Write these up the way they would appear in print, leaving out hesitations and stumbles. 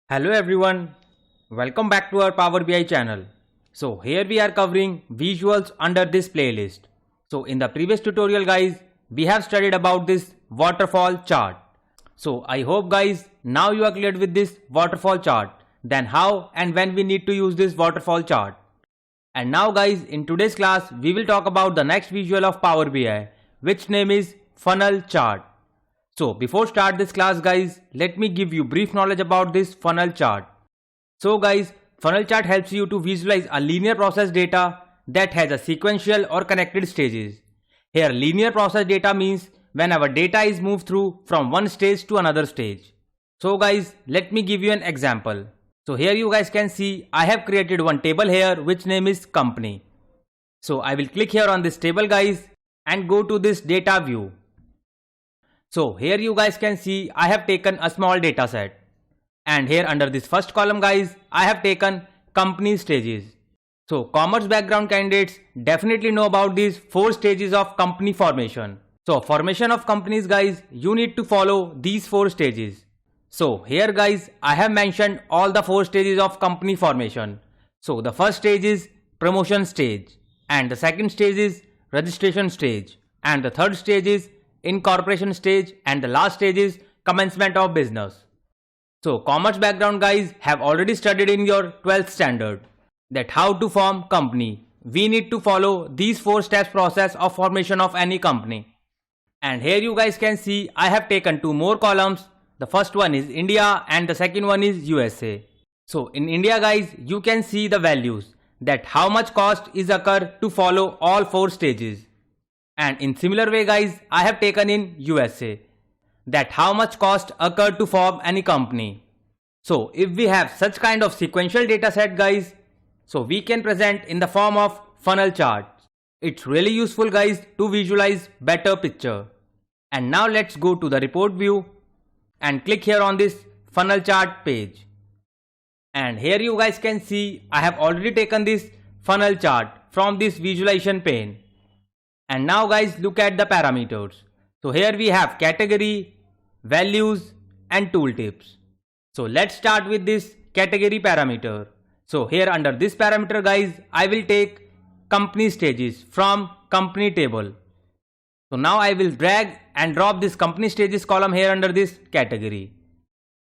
Hello everyone, welcome back to our Power BI channel. So here we are covering visuals under this playlist. So in the previous tutorial guys, we have studied about this waterfall chart. So I hope guys now you are clear with this waterfall chart, then how and when we need to use this waterfall chart. And now guys, in today's class we will talk about the next visual of Power BI, which name is funnel chart. So before start this class guys, let me give you brief knowledge about this funnel chart. So guys, funnel chart helps you to visualize a linear process data that has a sequential or connected stages. Here linear process data means when our data is moved through from one stage to another stage. So guys, let me give you an example. So here you guys can see I have created one table here which name is company. So I will click here on this table guys and go to this data view. So here you guys can see I have taken a small data set, and here under this first column guys I have taken company stages. So commerce background candidates definitely know about these 4 stages of company formation. So formation of companies guys, you need to follow these 4 stages. So here guys I have mentioned all the 4 stages of company formation. So the first stage is promotion stage, and the second stage is registration stage, and the third stage is incorporation stage, and the last stage is commencement of business. So commerce background guys have already studied in your 12th standard that how to form company. We need to follow these 4 steps process of formation of any company. And here you guys can see I have taken 2 more columns. The first one is India and the second one is USA. So in India guys you can see the values that how much cost is occur to follow all 4 stages. And in similar way guys, I have taken in USA that how much cost occurred to form any company. So if we have such kind of sequential data set guys, so we can present in the form of funnel chart. It's really useful guys to visualize better picture. And now let's go to the report view and click here on this funnel chart page. And here you guys can see I have already taken this funnel chart from this visualization pane. And now guys look at the parameters. So here we have category, values and tooltips. So let's start with this category parameter. So here under this parameter guys I will take company stages from company table. So now I will drag and drop this company stages column here under this category.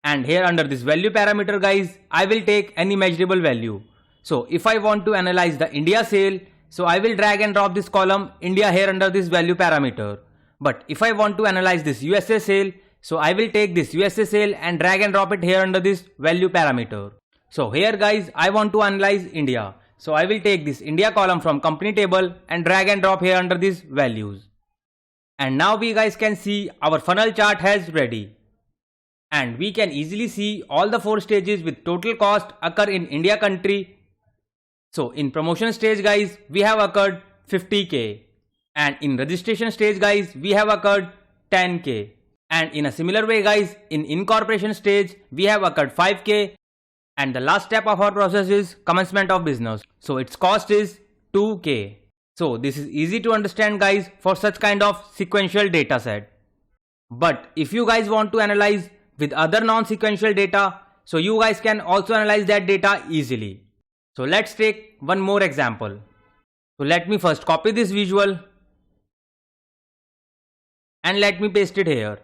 And here under this value parameter guys I will take any measurable value. So if I want to analyze the India sale, so I will drag and drop this column India here under this value parameter. But if I want to analyze this USA sale, so I will take this USA sale and drag and drop it here under this value parameter. So here guys I want to analyze India. So I will take this India column from company table and drag and drop here under these values. And now we guys can see our funnel chart has ready. And we can easily see all the 4 stages with total cost occur in India country. So in promotion stage guys we have occurred 50k, and in registration stage guys we have occurred 10k, and in a similar way guys in incorporation stage we have occurred 5k, and the last step of our process is commencement of business. So its cost is 2k. So this is easy to understand guys for such kind of sequential data set. But if you guys want to analyze with other non-sequential data, so you guys can also analyze that data easily. So let's take one more example. So let me first copy this visual and let me paste it here.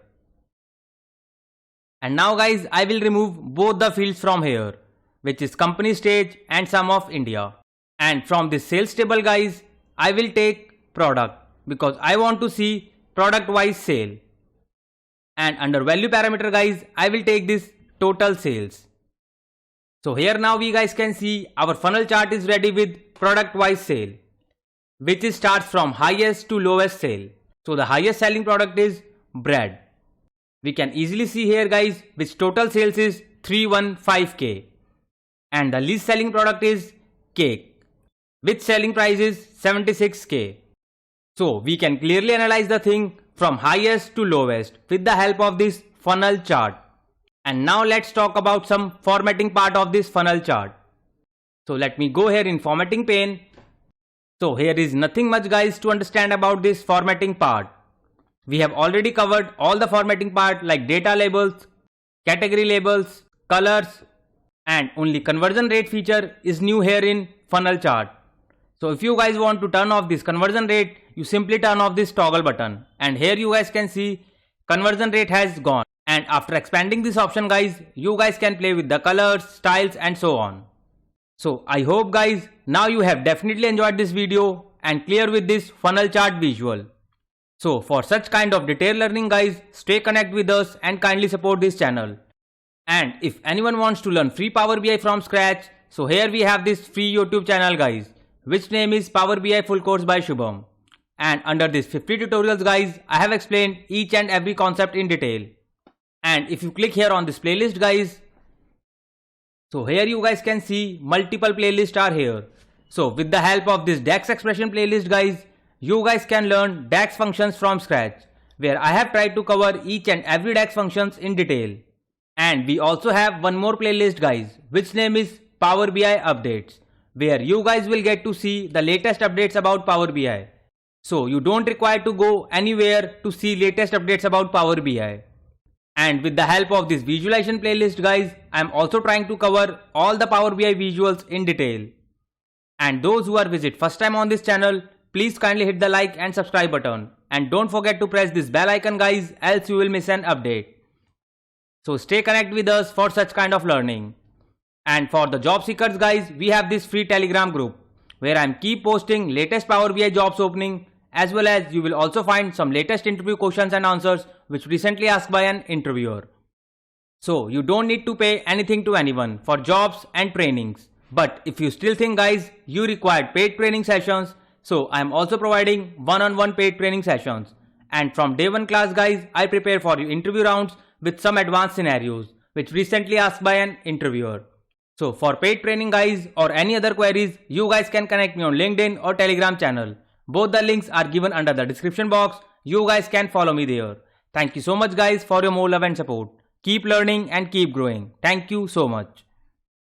And now guys I will remove both the fields from here, which is company stage and sum of India. And from this sales table guys I will take product because I want to see product wise sale. And under value parameter guys I will take this total sales. So here now we guys can see our funnel chart is ready with product wise sale, which starts from highest to lowest sale. So the highest selling product is bread. We can easily see here guys which total sales is 315k, and the least selling product is cake, which selling price is 76k. So we can clearly analyze the thing from highest to lowest with the help of this funnel chart. And now let's talk about some formatting part of this funnel chart. So let me go here in formatting pane. So here is nothing much guys to understand about this formatting part. We have already covered all the formatting part like data labels, category labels, colors, And only conversion rate feature is new here in funnel chart. So if you guys want to turn off this conversion rate, you simply turn off this toggle button, and here you guys can see conversion rate has gone. And after expanding this option guys, you guys can play with the colors, styles and so on. So I hope guys now you have definitely enjoyed this video and clear with this funnel chart visual. So for such kind of detailed learning guys, stay connected with us and kindly support this channel. And if anyone wants to learn free Power BI from scratch, so here we have this free YouTube channel guys, which name is Power BI Full Course by Shubham. And under this 50 tutorials guys, I have explained each and every concept in detail. And if you click here on this playlist guys, so here you guys can see multiple playlists are here. So with the help of this DAX expression playlist guys, you guys can learn DAX functions from scratch, where I have tried to cover each and every DAX functions in detail. And we also have one more playlist guys, which name is Power BI Updates, where you guys will get to see the latest updates about Power BI. So you don't require to go anywhere to see latest updates about Power BI. And with the help of this visualization playlist guys, I am also trying to cover all the Power BI visuals in detail. And those who are visit first time on this channel, please kindly hit the like and subscribe button. And don't forget to press this bell icon guys, else you will miss an update. So stay connected with us for such kind of learning. And for the job seekers guys, we have this free Telegram group, where I am keep posting latest Power BI jobs opening, as well as you will also find some latest interview questions and answers which recently asked by an interviewer. So you don't need to pay anything to anyone for jobs and trainings. But if you still think guys you require paid training sessions, so I am also providing one-on-one paid training sessions. And from day one class guys, I prepare for you interview rounds with some advanced scenarios which recently asked by an interviewer. So for paid training guys or any other queries, you guys can connect me on LinkedIn or Telegram channel. Both the links are given under the description box. You guys can follow me there. Thank you so much guys for your more love and support. Keep learning and keep growing. Thank you so much.